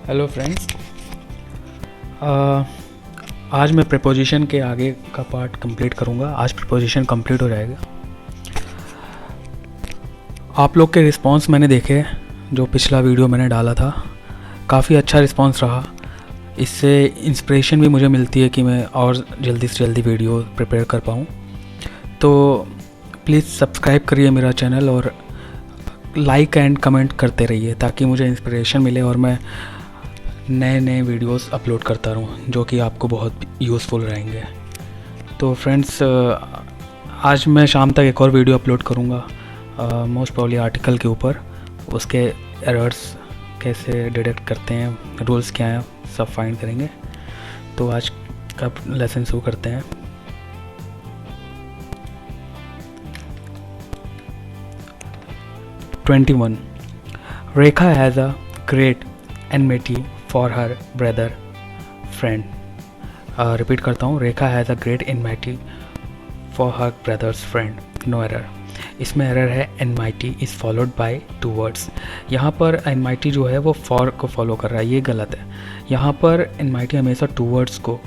Hello friends. आज मैं preposition के आगे का पार्ट कंप्लीट करूँगा। आज प्रीपोजिशन कंप्लीट हो जाएगा। आप लोग के रिस्पांस मैंने देखे, जो पिछला वीडियो मैंने डाला था, काफ़ी अच्छा रिस्पांस रहा। इससे इंस्पिरेशन भी मुझे मिलती है कि मैं और जल्दी से जल्दी वीडियो प्रिपेयर कर पाऊँ। तो प्लीज़ सब्सक्राइब करिए मेरा चैनल और लाइक एंड कमेंट करते रहिए ताकि मुझे इंस्पिरेशन मिले और मैं नए नए वीडियोस अपलोड करता रहूँ जो कि आपको बहुत यूज़फुल रहेंगे। तो फ्रेंड्स, आज मैं शाम तक एक और वीडियो अपलोड करूँगा, मोस्ट प्रॉब्ली आर्टिकल के ऊपर। उसके एरर्स कैसे डिटेक्ट करते हैं, रूल्स क्या हैं, सब फाइंड करेंगे। तो आज का लेसन शुरू करते हैं। Rekha has a great enmity for her brother friend. Repeat करता हूँ, Rekha has a great enmity for her brother's friend. No error. इसमें एरर है enmity is followed by two words. यहाँ पर एनमाइटी जो है वो फॉर को फॉलो कर रहा है, ये गलत है। यहाँ पर एनमाइटी हमेशा टू वर्ड्स को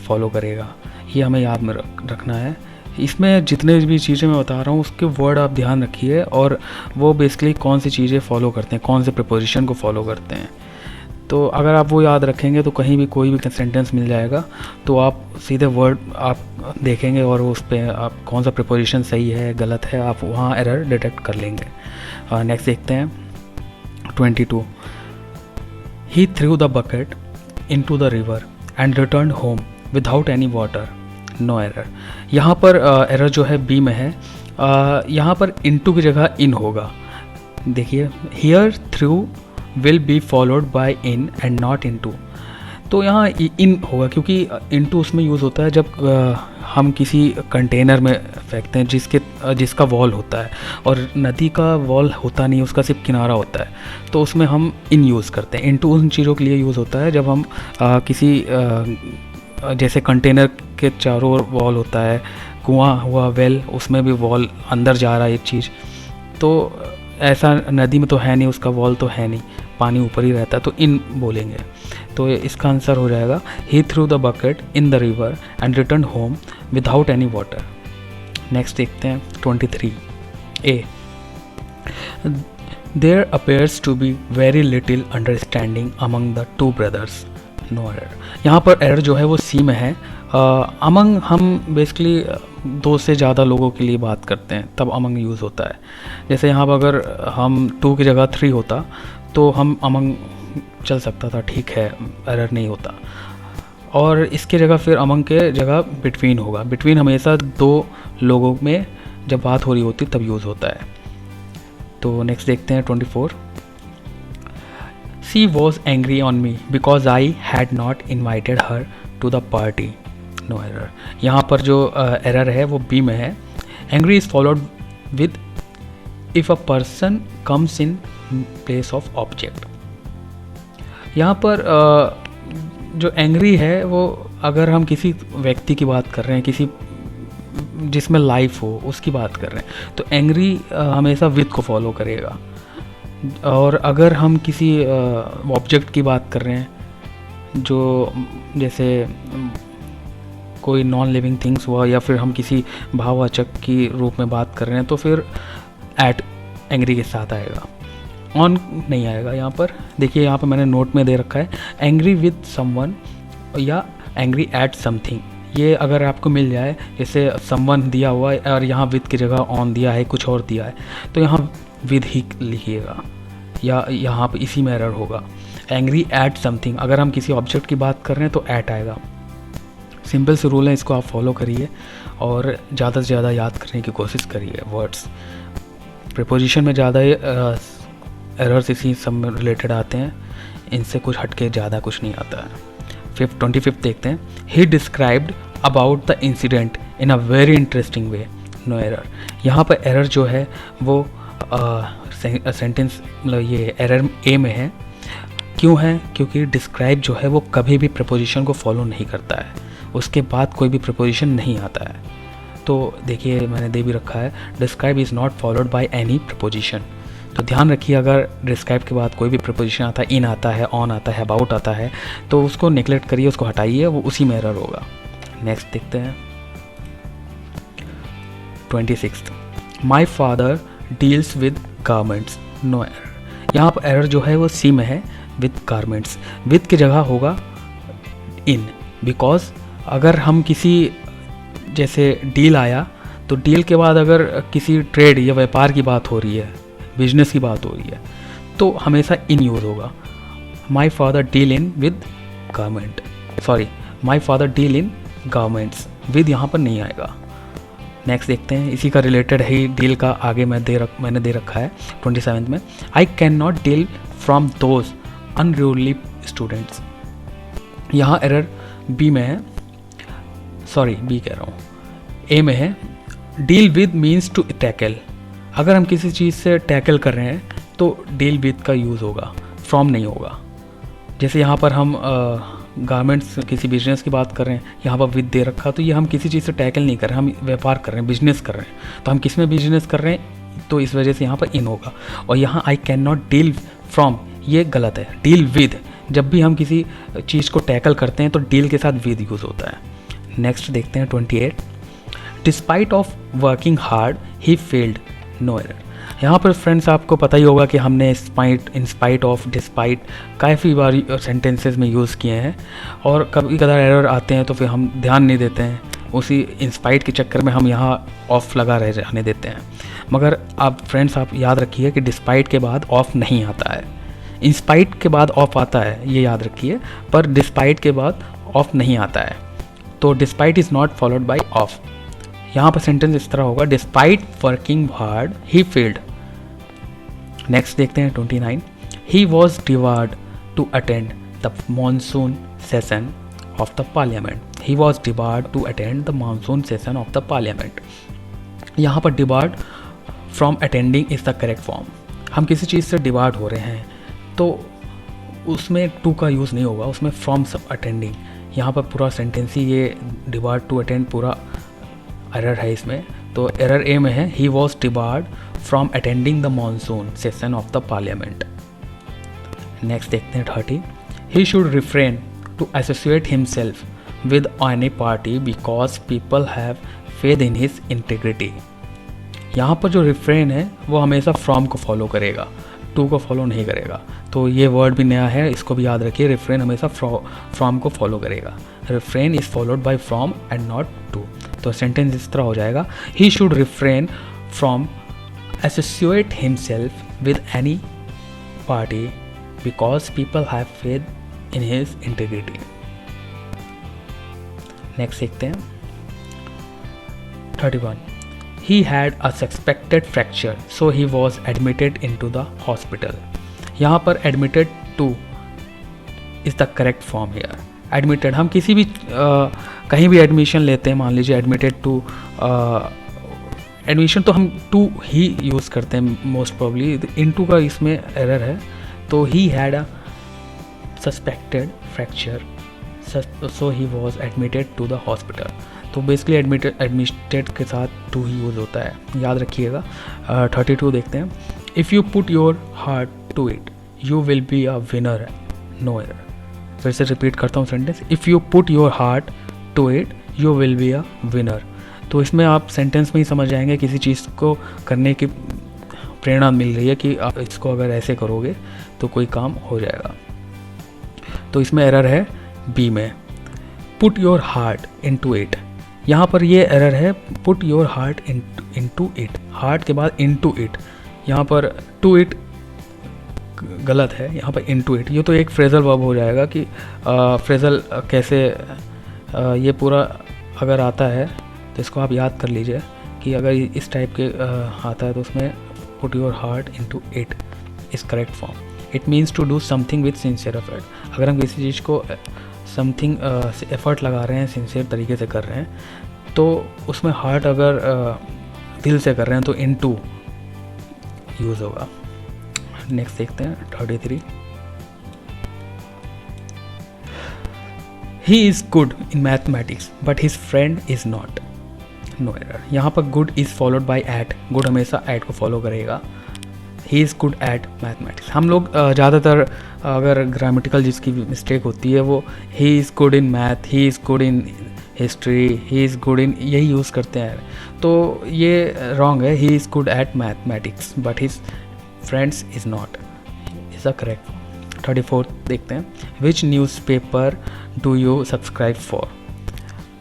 फॉलो करेगा, ये हमें याद में रखना है। इसमें जितने भी चीज़ें मैं बता रहा हूँ उसके वर्ड आप ध्यान रखिए और वो बेसिकली कौन सी चीज़ें फॉलो करते हैं, कौन से प्रीपोजिशन को फॉलो करते हैं। तो अगर आप वो याद रखेंगे तो कहीं भी कोई भी सेंटेंस मिल जाएगा तो आप सीधे वर्ड आप देखेंगे और उस पर आप कौन सा प्रीपोजिशन सही है गलत है, आप वहाँ एरर डिटेक्ट कर लेंगे। नेक्स्ट देखते हैं 22। He threw the bucket into the river and return home without any water. No error. यहाँ पर एरर जो है बी में है। यहाँ पर इनटू की जगह इन होगा। देखिए, here through will be followed by in and not into. तो यहाँ इन होगा क्योंकि इनटू उसमें यूज़ होता है जब हम किसी कंटेनर में फेंकते हैं जिसका वॉल होता है, और नदी का वॉल होता नहीं, उसका सिर्फ किनारा होता है, तो उसमें हम इन यूज़ करते हैं। इनटू उन चीज़ों के लिए यूज़ होता है जब हम किसी जैसे कंटेनर के चारों ओर वॉल होता है, कुआं हुआ वेल, उसमें भी वॉल अंदर जा रहा है एक चीज़, तो ऐसा नदी में तो है नहीं, उसका वॉल तो है नहीं, पानी ऊपर ही रहता है, तो इन बोलेंगे। तो इसका आंसर हो जाएगा he threw the bucket in the river and return home without any water. Next देखते हैं 23 A. There appears to be very little understanding among the two brothers. No error. यहाँ पर एरर जो है वो सी में है। अमंग हम बेसिकली दो से ज़्यादा लोगों के लिए बात करते हैं तब अमंग यूज़ होता है। जैसे यहाँ पर अगर हम टू की जगह थ्री होता तो हम अमंग चल सकता था, ठीक है, एरर नहीं होता। और इसके जगह फिर अमंग के जगह बिटवीन होगा। बिटवीन हमेशा दो लोगों में जब बात हो रही होती तब यूज़ होता है। तो नेक्स्ट देखते हैं 24। She was angry on me because I had not invited her to the party. No error. यहाँ पर जो एरर है वो बी में है। Angry is followed with if a person comes in place of object. यहाँ पर जो एंग्री है वो अगर हम किसी व्यक्ति की बात कर रहे हैं, किसी जिसमें लाइफ हो उसकी बात कर रहे हैं, तो एंग्री हमेशा विद को फॉलो करेगा। और अगर हम किसी ऑब्जेक्ट की बात कर रहे हैं, जो जैसे कोई नॉन लिविंग थिंग्स हुआ, या फिर हम किसी भाववाचक की रूप में बात कर रहे हैं, तो फिर एट एंग्री के साथ आएगा, ऑन नहीं आएगा। यहाँ पर देखिए, यहाँ पर मैंने नोट में दे रखा है एंग्री विद समवन या एंग्री एट समथिंग। ये अगर आपको मिल जाए, जैसे समवन दिया हुआ है और यहाँ विद की जगह ऑन दिया है, कुछ और दिया है, तो यहाँ विद ही लिखिएगा, या यहाँ पर इसी में एरर होगा। एंग्री एट समथिंग, अगर हम किसी ऑब्जेक्ट की बात कर रहे हैं तो एट आएगा। सिंपल से रूल है, इसको आप फॉलो करिए और ज़्यादा से ज़्यादा याद करने की कोशिश करिए वर्ड्स। प्रीपोजिशन में ज़्यादा एरर्स इसी सब में रिलेटेड आते हैं, इनसे कुछ हटके ज़्यादा कुछ नहीं आता है। 25 देखते हैं। He described about the incident in a very interesting way. No error. यहाँ पर एरर जो है वो सेंटेंस मतलब ये एरर ए में है। क्यों है? क्योंकि डिस्क्राइब जो है वो कभी भी प्रपोजिशन को फॉलो नहीं करता है, उसके बाद कोई भी प्रपोजिशन नहीं आता है। तो देखिए, मैंने दे भी रखा है describe is not followed by any preposition. तो ध्यान रखिए, अगर डिस्क्राइब के बाद कोई भी प्रीपोजिशन आता है, इन आता है, ऑन आता है, अबाउट आता है, तो उसको नेग्लेक्ट करिए, उसको हटाइए, वो उसी में एरर होगा। नेक्स्ट देखते हैं 26th, my father deals with garments, no error. यहाँ पर एरर जो है वो सी में है, विद गारमेंट्स। विद की जगह होगा इन, बिकॉज अगर हम किसी, जैसे डील आया, तो डील के बाद अगर किसी ट्रेड या व्यापार की बात हो रही है, बिजनेस की बात हो रही है, तो हमेशा इन यूज़ होगा। My father deal in with garment, sorry, my father deal in garments, with यहाँ पर नहीं आएगा। नेक्स्ट देखते हैं, इसी का रिलेटेड है डील का, आगे मैंने दे रखा है 27 में, I can not deal from those unruly students. यहाँ एरर बी में है, सॉरी बी कह रहा हूँ, ए में है। Deal with means to tackle, अगर हम किसी चीज़ से टैकल कर रहे हैं तो डील विद का यूज़ होगा, फ्रॉम नहीं होगा। जैसे यहाँ पर हम गारमेंट्स किसी बिजनेस की बात कर रहे हैं, यहाँ पर विद दे रखा, तो ये हम किसी चीज़ से टैकल नहीं कर रहे हैं, हम व्यापार कर रहे हैं, बिजनेस कर रहे हैं, तो हम किस में बिजनेस कर रहे हैं, तो इस वजह से यहाँ पर इन होगा। और यहाँ I can not deal from, ये गलत है, डील विद, जब भी हम किसी चीज़ को टैकल करते हैं तो डील के साथ विद यूज़ होता है। नेक्स्ट देखते हैं 28, despite of working hard he failed, no error. यहाँ पर फ्रेंड्स आपको पता ही होगा कि हमने इंस्पाइट ऑफ, डिस्पाइट काफ़ी बार सेंटेंसेस में यूज़ किए हैं, और कभी कदार एरर आते हैं तो फिर हम ध्यान नहीं देते हैं, उसी इंस्पाइट के चक्कर में हम यहाँ ऑफ लगा रह जाने देते हैं। मगर आप फ्रेंड्स आप याद रखिए कि डिस्पाइट के बाद ऑफ नहीं आता है, इंस्पाइट के बाद ऑफ आता है, ये याद रखिए, पर डिस्पाइट के बाद ऑफ नहीं आता है। तो despite is not followed by of. यहाँ पर सेंटेंस इस तरह होगा, despite working hard he failed. Next देखते हैं 29, he was debarred to attend the monsoon session of the parliament, he was debarred to attend the monsoon session of the parliament. यहाँ पर debarred from attending is the correct form. हम किसी चीज़ से debarred हो रहे हैं तो उसमें टू का यूज़ नहीं होगा, उसमें फ्रॉम सब अटेंडिंग। यहाँ पर पूरा सेंटेंस ही ये डिबार्ड टू अटेंड पूरा एरर है इसमें, तो एरर ए में है, he was debarred from attending the monsoon session of the parliament. Next देखते हैं 30, he should refrain to associate himself with any party because people have faith in his integrity. यहाँ पर जो रिफ्रेन है वो हमेशा फ्रॉम को फॉलो करेगा, टू को फॉलो नहीं करेगा। तो ये वर्ड भी नया है, इसको भी याद रखिए, रिफ्रेन हमेशा फ्रॉम को फॉलो करेगा। Refrain is followed by from and not to. तो सेंटेंस इस तरह हो जाएगा, he should refrain from associate himself with any party because people have faith in his integrity. Next देखते हैं 31, he had a suspected fracture so he was admitted into the hospital। यहाँ पर admitted to is the correct form here। admitted हम किसी भी कहीं भी admission लेते हैं, मान लीजिए admitted to एडमिशन, तो हम टू ही यूज़ करते हैं मोस्ट प्रॉब्ली, into का इसमें एरर है। तो he had a suspected fracture so he was admitted to the hospital। तो बेसिकली एडमिटेड के साथ टू ही यूज़ होता है, याद रखिएगा। 32 देखते हैं, if you put your heart to it you will be a winner, no error. फिर से रिपीट करता हूँ sentence, if you put your heart to it you will be a winner. तो इसमें आप सेंटेंस में ही समझ जाएंगे किसी चीज़ को करने की प्रेरणा मिल रही है कि आप इसको अगर ऐसे करोगे तो कोई काम हो जाएगा। तो इसमें एरर है बी में, put your heart into it. यहाँ पर ये एरर है, put your heart into it, heart के बाद इनटू इट, यहाँ पर टू इट गलत है, यहाँ पर इनटू इट। ये तो एक फ्रेजल वर्ब हो जाएगा कि फ्रेजल कैसे ये पूरा अगर आता है तो इसको आप याद कर लीजिए कि अगर इस टाइप के आता है तो उसमें put your heart into it is correct form. It means to do something with sincere effort. अगर हम किसी चीज़ को समथिंग एफर्ट लगा रहे हैं, सिंसियर तरीके से कर रहे हैं, तो उसमें हार्ट अगर दिल से कर रहे हैं तो इनटू यूज़ होगा। नेक्स्ट देखते हैं 33, he is good in mathematics but his friend is not, no error. यहाँ पर good is followed by at, good हमेशा एट को फॉलो करेगा। He is good at mathematics. हम लोग ज़्यादातर अगर ग्रामेटिकल जिसकी मिस्टेक होती है वो he is good in math, he is good in history, he is good in, यही यूज़ करते हैं, तो ये रॉन्ग है। He is good at mathematics but his friends is not, is the correct. 34 देखते हैं, which newspaper do you subscribe for.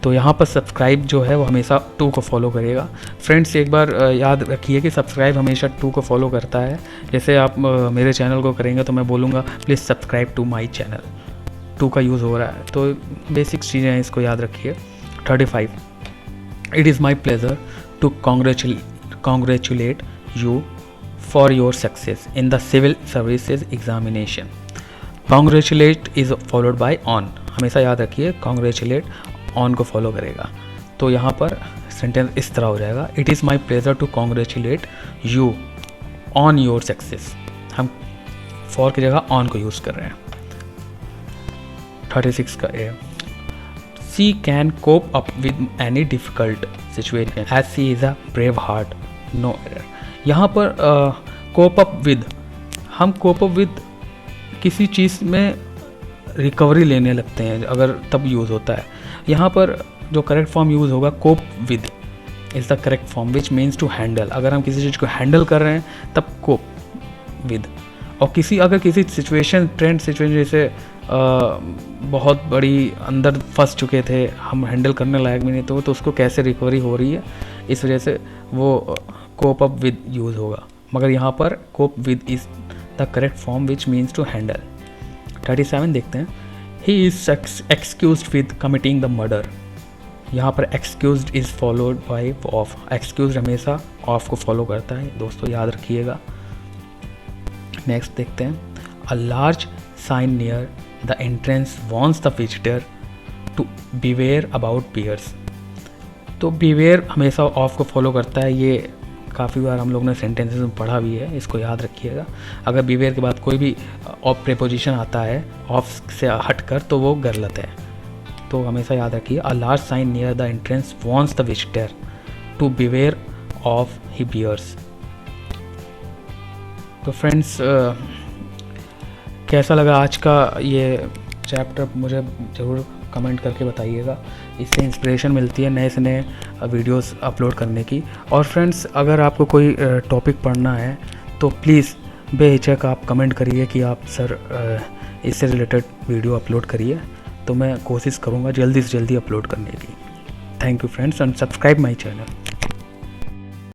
तो यहाँ पर सब्सक्राइब जो है वो हमेशा टू को फॉलो करेगा। फ्रेंड्स एक बार याद रखिए कि सब्सक्राइब हमेशा टू को फॉलो करता है। जैसे आप मेरे चैनल को करेंगे तो मैं बोलूँगा please subscribe to my channel, to का यूज़ हो रहा है, तो बेसिक चीज़ें हैं, इसको याद रखिए। 35, it is my pleasure to congratulate you for your success in the civil services examination. Congratulate is followed by on, हमेशा याद रखिए कॉन्ग्रेचुलेट ऑन को फॉलो करेगा। तो यहाँ पर सेंटेंस इस तरह हो जाएगा, it is my pleasure to congratulate you on your success. हम फॉर की जगह ऑन को यूज़ कर रहे हैं। 36 का A, she can cope up with any difficult situation as she is a brave heart, no error. यहाँ पर कोप अप विद, हम कोप अप विद किसी चीज़ में रिकवरी लेने लगते हैं अगर, तब यूज़ होता है। यहाँ पर जो करेक्ट फॉर्म यूज़ होगा cope with is the correct form which means to handle. अगर हम किसी चीज़ को हैंडल कर रहे हैं तब कोप विद। और अगर किसी सिचुएशन, ट्रेंड सिचुएशन, जैसे बहुत बड़ी अंदर फंस चुके थे, हम हैंडल करने लायक भी नहीं, तो उसको कैसे रिकवरी हो रही है, इस वजह से वो कोप अप विद यूज़ होगा। मगर यहाँ पर cope with is the correct form which means to handle. 37 देखते हैं, he is excused with committing the murder. यहाँ पर excused is followed by of, excused हमेशा ऑफ को फॉलो करता है, दोस्तों याद रखिएगा। नेक्स्ट देखते हैं, a large sign near the entrance warns the visitor to beware about bears. तो बीवेयर हमेशा ऑफ को फॉलो करता है, ये काफ़ी बार हम लोग ने सेंटेंसेस में पढ़ा भी है, इसको याद रखिएगा। अगर बीवेयर के बाद कोई भी ऑफ प्रीपोजिशन आता है ऑफ से हटकर तो वो गलत है, तो हमेशा याद रखिए, a large sign near the entrance warns the visitor to beware of the bears. तो फ्रेंड्स कैसा लगा आज का ये चैप्टर, मुझे ज़रूर कमेंट करके बताइएगा। इससे इंस्पिरेशन मिलती है नए से नए वीडियोस अपलोड करने की। और फ्रेंड्स अगर आपको कोई टॉपिक पढ़ना है तो प्लीज़ बेहिचक आप कमेंट करिए कि आप सर इससे रिलेटेड वीडियो अपलोड करिए, तो मैं कोशिश करूँगा जल्दी से जल्दी अपलोड करने की। Thank you friends and subscribe my channel.